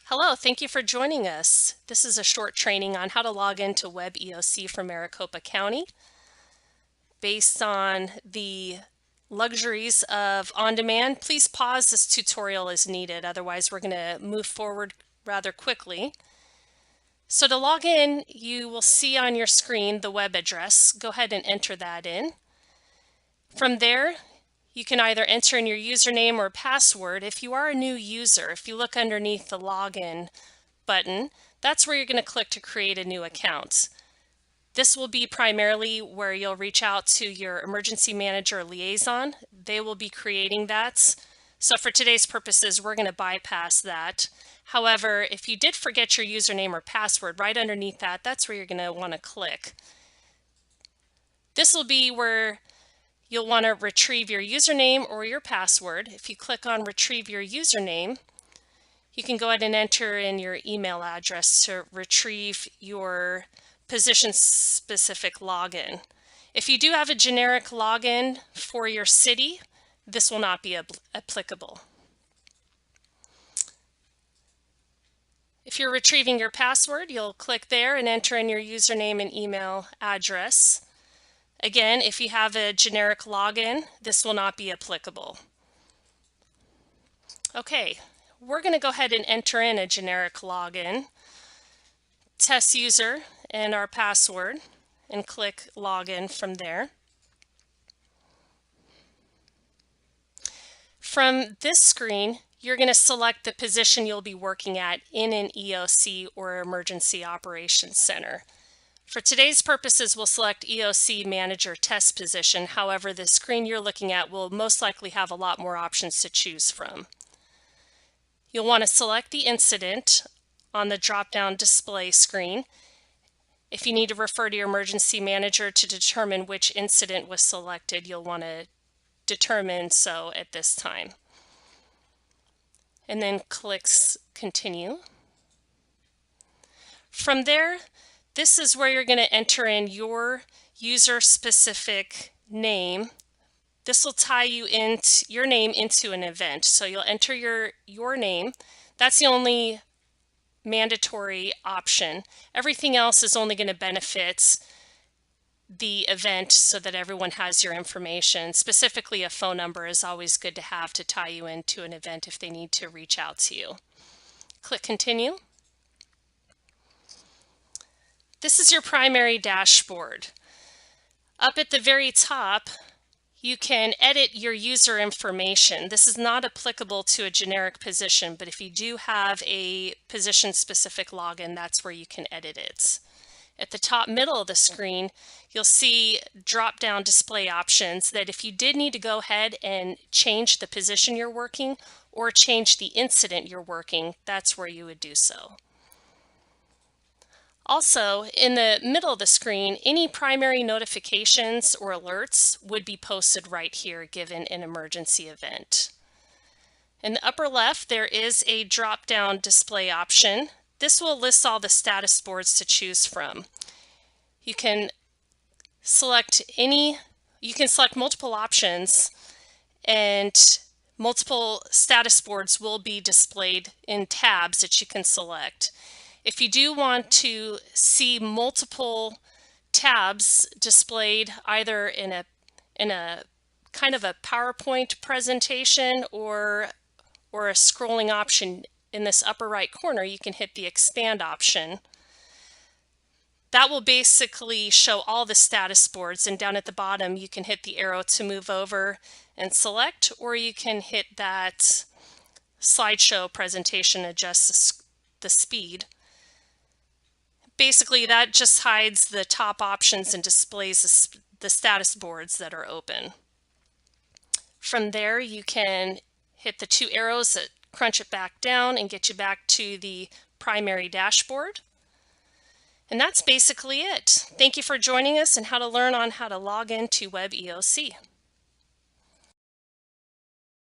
Hello, thank you for joining us. This is a short training on how to log into WebEOC from Maricopa County. Based on the luxuries of on-demand, please pause this tutorial as needed, otherwise we're going to move forward rather quickly. So to log in, you will see on your screen the web address. Go ahead and enter that in. From there, you can either enter in your username or password. If you are a new user, if you look underneath the login button, that's where you're going to click to create a new account. This will be primarily where you'll reach out to your emergency manager liaison. They will be creating that. So for today's purposes, we're going to bypass that. However, if you did forget your username or password, right underneath that, that's where you're going to want to click. This will be where you'll want to retrieve your username or your password. If you click on retrieve your username, you can go ahead and enter in your email address to retrieve your position-specific login. If you do have a generic login for your city, this will not be applicable. If you're retrieving your password, you'll click there and enter in your username and email address. Again, if you have a generic login, this will not be applicable. Okay, we're going to go ahead and enter in a generic login, test user, and our password, and click login from there. From this screen, you're going to select the position you'll be working at in an EOC or Emergency Operations Center. For today's purposes, we'll select EOC Manager Test Position. However, the screen you're looking at will most likely have a lot more options to choose from. You'll want to select the incident on the drop-down display screen. If you need to refer to your emergency manager to determine which incident was selected, you'll want to determine so at this time. And then click Continue. From there, this is where you're going to enter in your user-specific name. This will tie your name into an event. So you'll enter your name. That's the only mandatory option. Everything else is only going to benefit the event so that everyone has your information. Specifically, a phone number is always good to have to tie you into an event if they need to reach out to you. Click Continue. This is your primary dashboard. Up at the very top, you can edit your user information. This is not applicable to a generic position, but if you do have a position-specific login, that's where you can edit it. At the top middle of the screen, you'll see drop-down display options that if you did need to go ahead and change the position you're working or change the incident you're working, that's where you would do so. Also, in the middle of the screen, any primary notifications or alerts would be posted right here given an emergency event. In the upper left, there is a drop-down display option. This will list all the status boards to choose from. You can select multiple options, and multiple status boards will be displayed in tabs that you can select. If you do want to see multiple tabs displayed either in a kind of a PowerPoint presentation or a scrolling option in this upper right corner, you can hit the expand option. That will basically show all the status boards, and down at the bottom you can hit the arrow to move over and select, or you can hit that slideshow presentation, adjust the speed. Basically, that just hides the top options and displays the status boards that are open. From there, you can hit the two arrows that crunch it back down and get you back to the primary dashboard. And that's basically it. Thank you for joining us and how to learn on how to log into WebEOC.